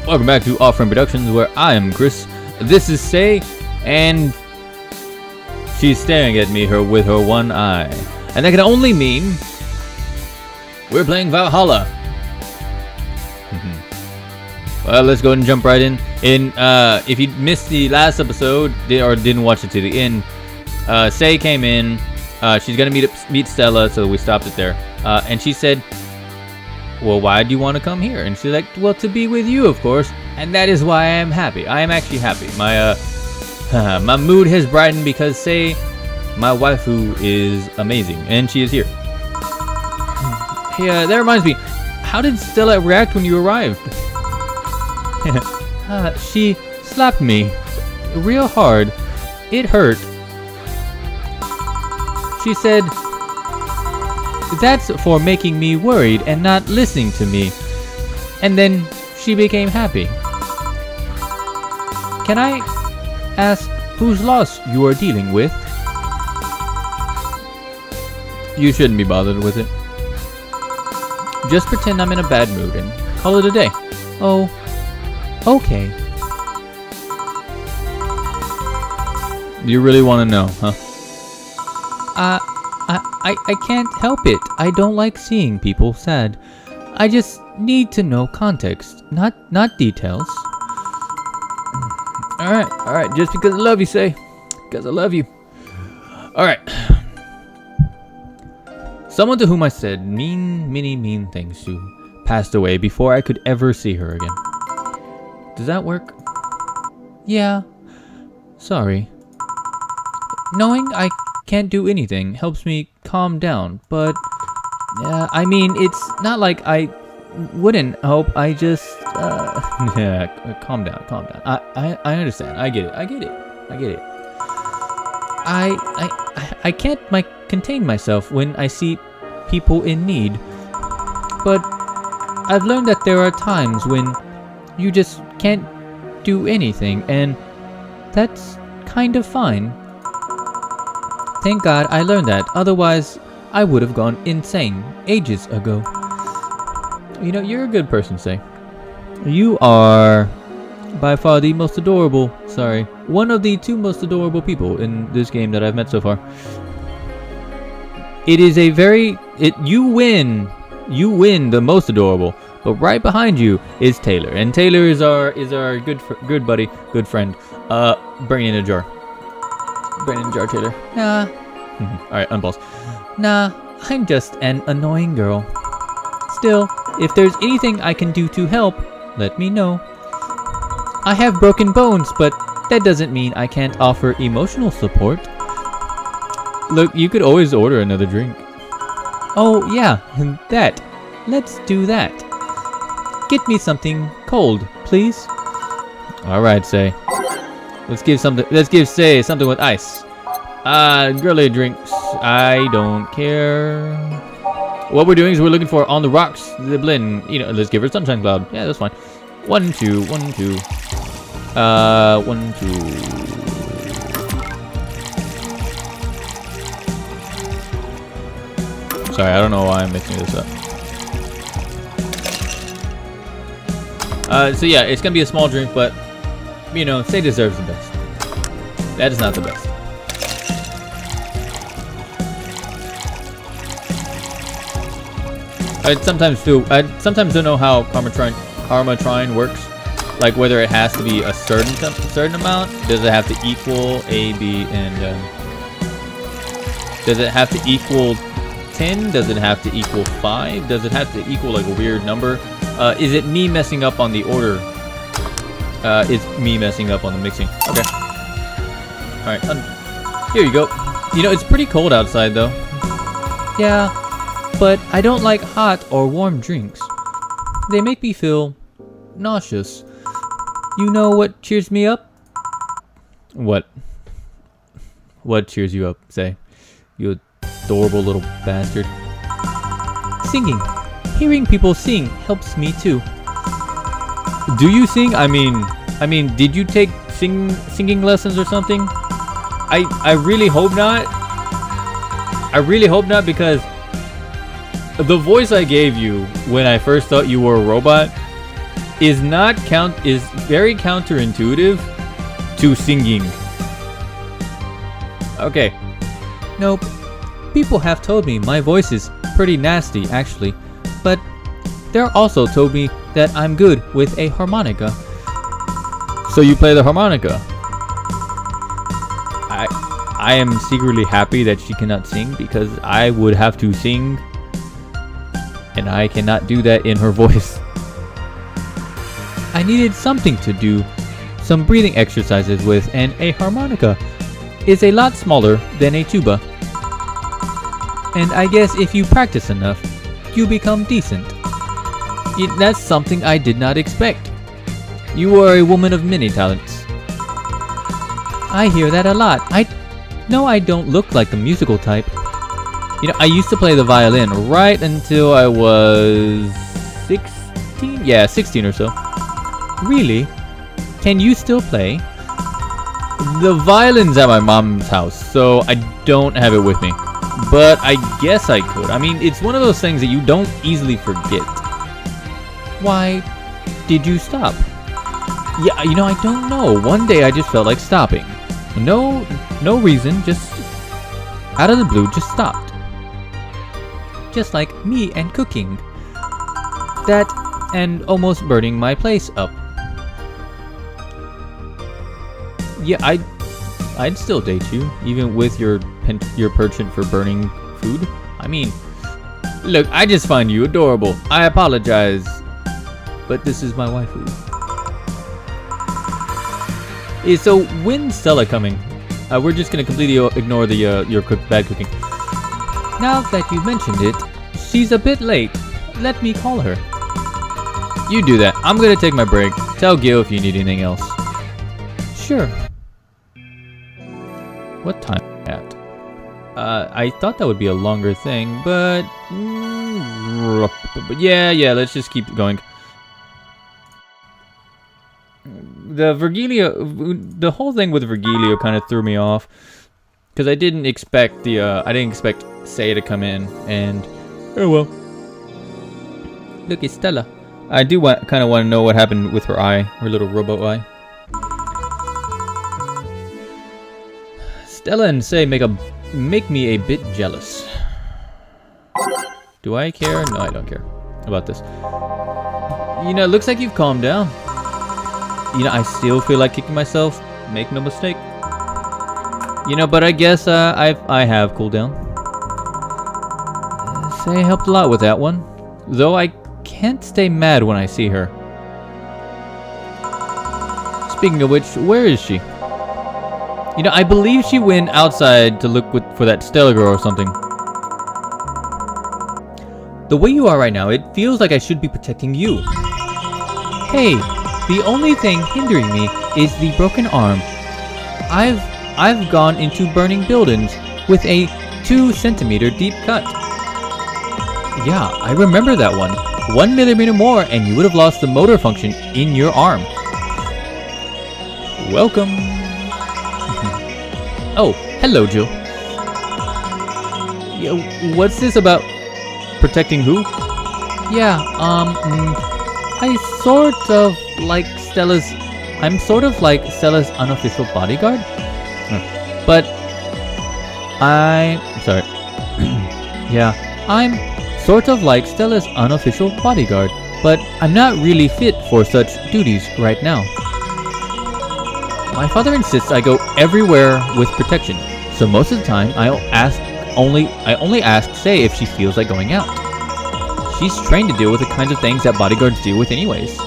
Welcome back to Off-Frame Productions, where I am Chris. This is Sei, and she's staring at me with her one eye. And that can only mean we're playing Valhalla. Well, let's go ahead and jump right in. If you missed the last episode or didn't watch it to the end, Sei came in. She's gonna meet Stella, so we stopped it there. And she said, well, why do you want to come here? And she's like, well, to be with you, of course. And that is why I am happy. I am actually happy. My my mood has brightened because Sei, my waifu, is amazing, and she is here. Hey, that reminds me, how did Stella react when you arrived? She slapped me real hard. It hurt. She said, that's for making me worried and not listening to me. And then she became happy. Can I ask whose loss you are dealing with? You shouldn't be bothered with it. Just pretend I'm in a bad mood and call it a day. Oh, okay. You really want to know, huh? I can't help it. I don't like seeing people sad. I just need to know context, not details. Alright, just because I love you, Sei. Because I love you. Alright. Someone to whom I said many mean things to passed away before I could ever see her again. Does that work? Yeah. Sorry. Knowing I can't do anything helps me calm down, but I mean, it's not like I wouldn't help. I just yeah, calm down. I understand. I get it. I can't contain myself when I see people in need, but I've learned that there are times when you just can't do anything, and that's kind of fine. Thank God I learned that, otherwise I would have gone insane ages ago. You know, you're a good person, Sei. You are by far the most adorable, one of the two most adorable people in this game that I've met so far. It is you win the most adorable, but right behind you is Taylor, and Taylor is our good buddy, good friend. Bring in a jar. Taylor. Nah. Alright, unpause. Nah, I'm just an annoying girl. Still, if there's anything I can do to help, let me know. I have broken bones, but that doesn't mean I can't offer emotional support. Look, you could always order another drink. Oh, yeah, that. Let's do that. Get me something cold, please. Alright, Sei. Let's give Sei something with ice. Girly drinks. I don't care. What we're doing is we're looking for on the rocks, the blend. You know, let's give her sunshine cloud. Yeah, that's fine. 1, 2, 1, 2. 1, 2. Sorry, I don't know why I'm mixing this up. So yeah, it's gonna be a small drink, but you know, Sei deserves the best. That is not the best. I sometimes don't know how karma trine works. Like whether it has to be a certain amount. Does it have to equal A, B, and does it have to equal 10? Does it have to equal 5? Does it have to equal like a weird number? Is it me messing up on the order? It's me messing up on the mixing. Okay. Alright, here you go. You know, it's pretty cold outside though. Yeah, but I don't like hot or warm drinks. They make me feel nauseous. You know what cheers me up? What? What cheers you up, Sei? You adorable little bastard. Singing. Hearing people sing helps me too. Do you sing? I mean, did you take singing lessons or something? I really hope not. I really hope not, because the voice I gave you when I first thought you were a robot is very counterintuitive to singing. Okay. Nope. People have told me my voice is pretty nasty, actually, but they're also told me that I'm good with a harmonica. So you play the harmonica? I am secretly happy that she cannot sing, because I would have to sing, and I cannot do that in her voice. I needed something to do some breathing exercises with, and a harmonica is a lot smaller than a tuba. And I guess if you practice enough, you become decent. That's something I did not expect. You are a woman of many talents. I hear that a lot. I don't look like the musical type. I used to play the violin right until I was 16? Yeah, 16 or so. Really? Can you still play? The violin's at my mom's house, so I don't have it with me. But I guess I could. I mean, it's one of those things that you don't easily forget. Why did you stop? Yeah, I don't know. One day I just felt like stopping. No reason, just out of the blue, just stopped. Just like me and cooking. That and almost burning my place up. Yeah, I'd still date you, even with your penchant for burning food. I mean, look, I just find you adorable. I apologize, but this is my waifu. So when's Stella coming? We're just gonna completely ignore the your bad cooking. Now that you mentioned it, she's a bit late. Let me call her. You do that. I'm gonna take my break. Tell Gil if you need anything else. Sure. What time at? I thought that would be a longer thing, but yeah, let's just keep going. The whole thing with Virgilio kind of threw me off, because I didn't expect Sei to come in, and oh well. Look, it's Stella. I do kind of want to know what happened with her eye, her little robo eye. Stella and Sei make me a bit jealous. Do I care? No, I don't care about this. It looks like you've calmed down. I still feel like kicking myself. Make no mistake. But I guess I have cooled down. Sei helped a lot with that one, though I can't stay mad when I see her. Speaking of which, where is she? I believe she went outside to look for that Stella girl or something. The way you are right now, it feels like I should be protecting you. Hey, the only thing hindering me is the broken arm. I've gone into burning buildings with a 2-centimeter deep cut. Yeah, I remember that one. 1 millimeter more and you would have lost the motor function in your arm. Welcome. Oh, hello, Jill. Yeah, what's this about protecting who? Yeah, I'm sort of like Stella's unofficial bodyguard. But sorry. Yeah, I'm sort of like Stella's unofficial bodyguard, but I'm not really fit for such duties right now. My father insists I go everywhere with protection, so most of the time I only ask Sei if she feels like going out. She's trained to deal with the kinds of things that bodyguards deal with anyways.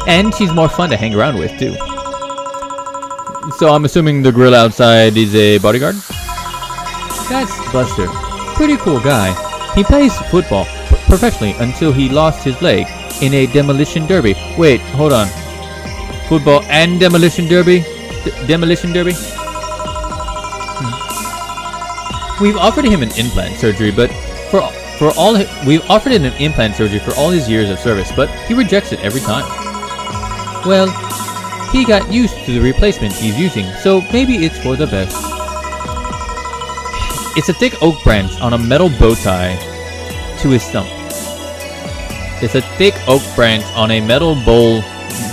And she's more fun to hang around with too. So I'm assuming the grill outside is a bodyguard? That's Buster. Pretty cool guy. He plays football professionally until he lost his leg in a demolition derby. Wait, hold on. Football and demolition derby? Demolition derby? We've offered him an implant surgery, but we've offered him an implant surgery for all his years of service, but he rejects it every time. Well, he got used to the replacement he's using, so maybe it's for the best. It's a thick oak branch on a metal bow tie to his stump. It's a thick oak branch on a metal bowl.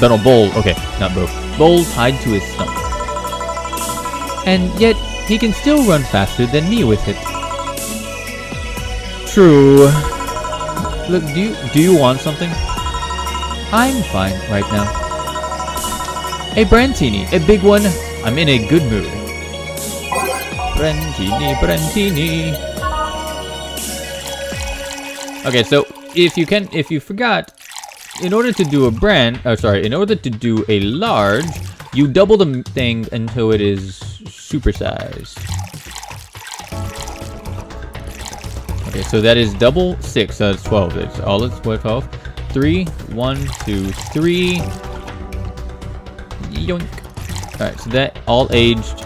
Okay, not bowl. Bowl tied to his stump. And yet, he can still run faster than me with it. True. Look, do you want something? I'm fine right now. A Brantini, a big one. I'm in a good mood. Brantini. Okay, so if you forgot, in order to do a large, you double the thing until it is supersized. Okay, so that is double 6, so that's 12. That's all it's 12. 3, 1, 2, 3. Yoink. Alright, so that all aged.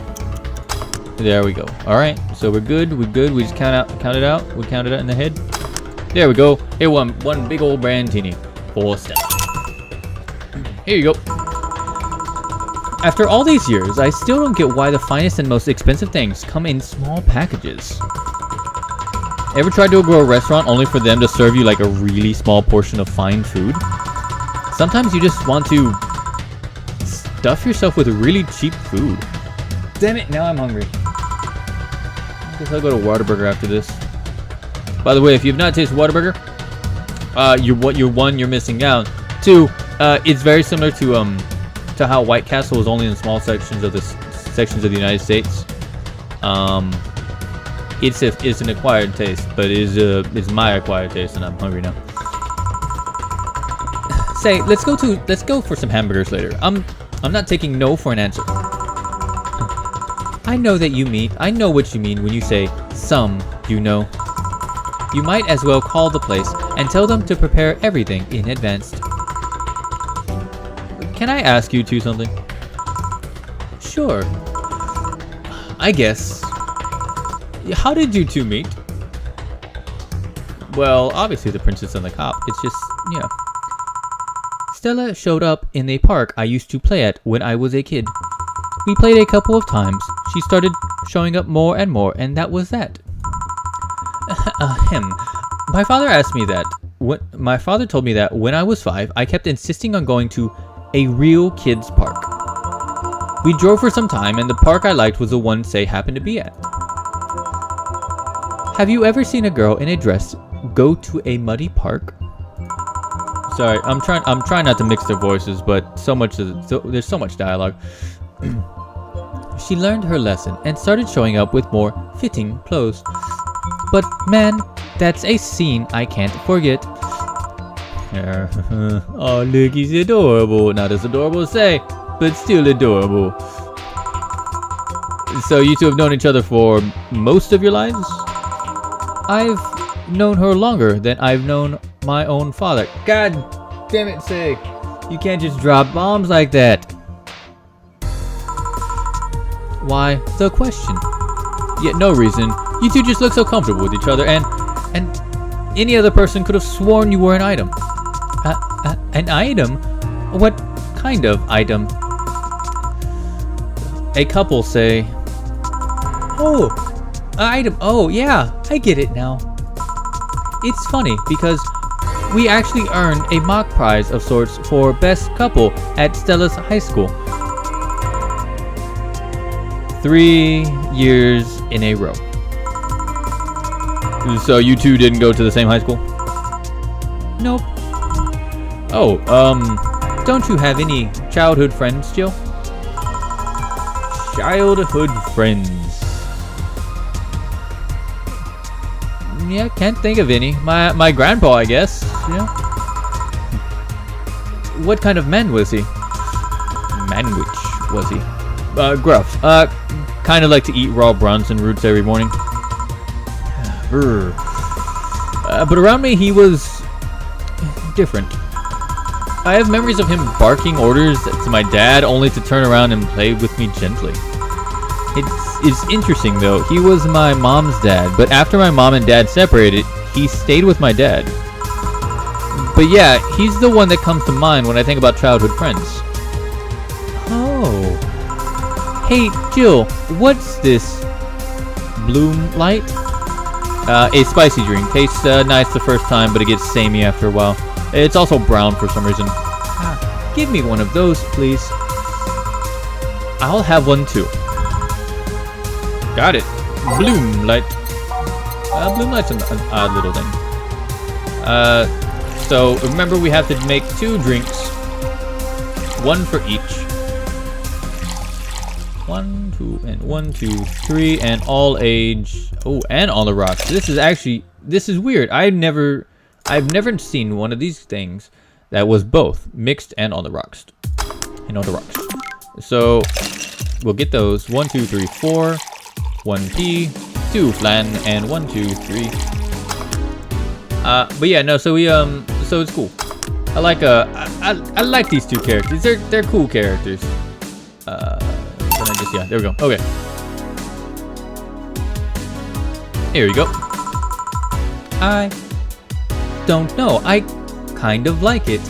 There we go. Alright, so we're good. We just count it out. We counted it in the head. There we go. Here, one big old Brantini. 4 steps. Here you go. After all these years, I still don't get why the finest and most expensive things come in small packages. Ever tried to go to a restaurant only for them to serve you like a really small portion of fine food? Sometimes you just want to stuff yourself with really cheap food. Damn it, now I'm hungry. I guess I'll go to Whataburger after this. By the way, if you've not tasted Whataburger, you're missing out. 2, it's very similar to how White Castle is only in small sections of the United States. It's an acquired taste, but it's my acquired taste, and I'm hungry now. Say, let's go for some hamburgers later. I'm not taking no for an answer. I know what you mean when you say some, you know. You might as well call the place and tell them to prepare everything in advance. Can I ask you two something? Sure. I guess. How did you two meet? Well, obviously the princess and the cop. It's just, you know. Stella showed up in a park I used to play at when I was a kid. We played a couple of times. She started showing up more and more, and that was that. My father asked me that. My father told me that when I was 5, I kept insisting on going to a real kids park. We drove for some time, and the park I liked was the one Sei happened to be at. Have you ever seen a girl in a dress go to a muddy park? Sorry, I'm trying not to mix their voices, but there's so much dialogue. She learned her lesson and started showing up with more fitting clothes. But man, that's a scene I can't forget. Oh look, he's adorable. Not as adorable as Sei, but still adorable. So you two have known each other for most of your lives? I've known her longer than I've known my own father. God damn it, Sei. You can't just drop bombs like that. Why the question? Yet no reason. You two just look so comfortable with each other, and any other person could have sworn you were an item. An item? What kind of item? A couple, Sei. Oh, an item. Oh, yeah, I get it now. It's funny because we actually earned a mock prize of sorts for best couple at Stella's high school. 3 years in a row. So you two didn't go to the same high school? Nope. Oh, don't you have any childhood friends, Jill? Childhood friends. Yeah, can't think of any. My grandpa, I guess. Yeah. What kind of man was he? Manwich was he? Gruff. Kind of like to eat raw Bronson roots every morning. But around me, he was different. I have memories of him barking orders to my dad, only to turn around and play with me gently. It's interesting though. He was my mom's dad, but after my mom and dad separated, he stayed with my dad. But yeah, he's the one that comes to mind when I think about childhood friends. Oh. Hey, Jill, what's this? Bloom Light? A spicy drink. Tastes nice the first time, but it gets samey after a while. It's also brown for some reason. Give me one of those, please. I'll have one too. Got it. Bloom light. Bloom light's an odd little thing. So remember we have to make 2 drinks. 1 for each. 1, 2, and 1, 2, 3, and all age. Oh, and on the rocks. This is weird. I've never seen one of these things that was both mixed and on the rocks. And on the rocks. So we'll get those. 1, 2, 3, 4. 1 pea, 2 flan, and 1, 2, 3. But yeah, no. So we so it's cool. I like these 2 characters. They're cool characters. Yeah, there we go. Okay. Here we go. I don't know. I kind of like it.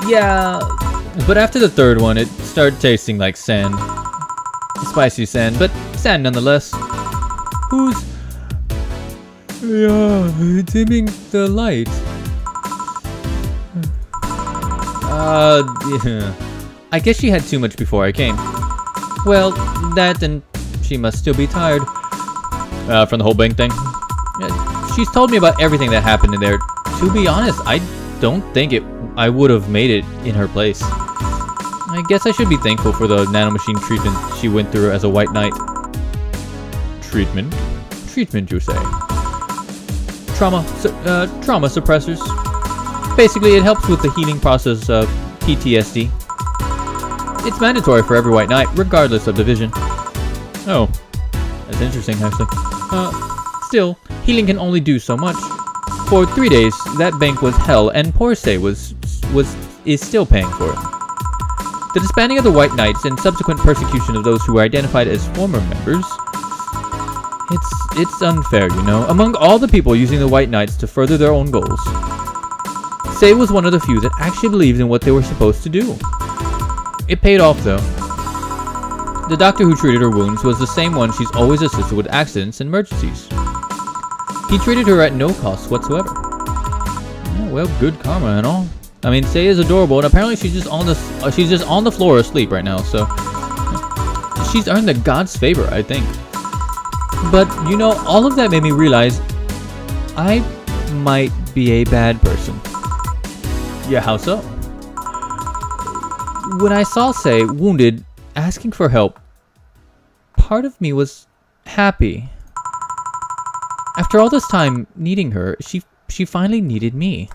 Yeah, but after the 3rd one, it started tasting like sand. Spicy sand, but sand nonetheless. Who's... Yeah, dimming the light. Yeah. I guess she had too much before I came. Well, that and she must still be tired. From the whole bank thing. She's told me about everything that happened in there. To be honest, I don't think I would have made it in her place. I guess I should be thankful for the nanomachine treatment she went through as a white knight. Treatment? Treatment, you say? Trauma suppressors. Basically, it helps with the healing process of PTSD. It's mandatory for every white knight, regardless of division. Oh, that's interesting, actually. Still, healing can only do so much. For 3 days, that bank was hell, and poor Sei is still paying for it. The disbanding of the White Knights and subsequent persecution of those who were identified as former members. It's unfair, you know, among all the people using the White Knights to further their own goals. Sei was one of the few that actually believed in what they were supposed to do. It paid off, though. The doctor who treated her wounds was the same one she's always assisted with accidents and emergencies. He treated her at no cost whatsoever. Yeah, well, good karma and all. I mean, Sei is adorable, and apparently she's just on the floor asleep right now. So she's earned the god's favor, I think. But you know, all of that made me realize I might be a bad person. Yeah, how so? When I saw Sei wounded, asking for help, part of me was happy. After all this time needing her, she finally needed me.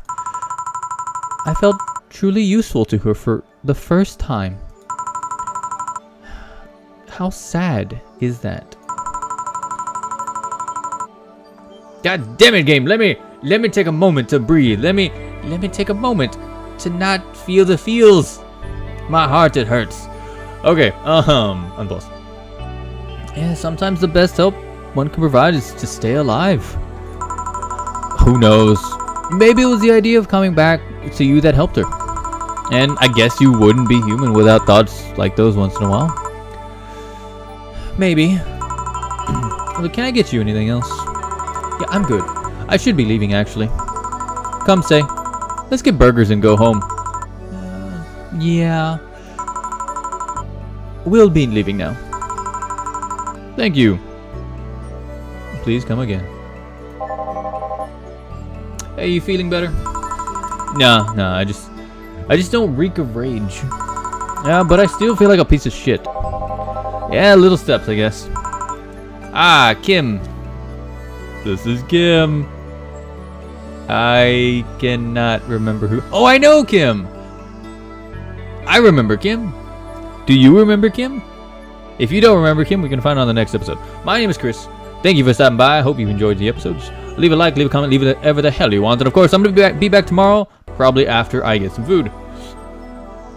I felt truly useful to her for the first time. How sad is that? God damn it, game! Let me take a moment to breathe. Let me take a moment to not feel the feels. My heart, it hurts. Okay, unpause. Yeah, sometimes the best help one can provide is to stay alive. Who knows? Maybe it was the idea of coming back to you that helped her. And I guess you wouldn't be human without thoughts like those once in a while. Maybe. But can I get you anything else? Yeah, I'm good. I should be leaving, actually. Come, Sei. Let's get burgers and go home. Yeah. We'll be leaving now. Thank you. Please come again. Hey, you feeling better? Nah, I just don't reek of rage. Yeah, but I still feel like a piece of shit. Yeah, little steps, I guess. Ah, Kim. This is Kim. I cannot remember who. Oh, I know Kim. I remember Kim. Do you remember Kim? If you don't remember Kim, we can find her on the next episode. My name is Chris. Thank you for stopping by. I hope you enjoyed the episodes. Leave a like, leave a comment, leave whatever the hell you want. And of course, I'm going to be back tomorrow, probably after I get some food.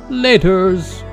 Laters.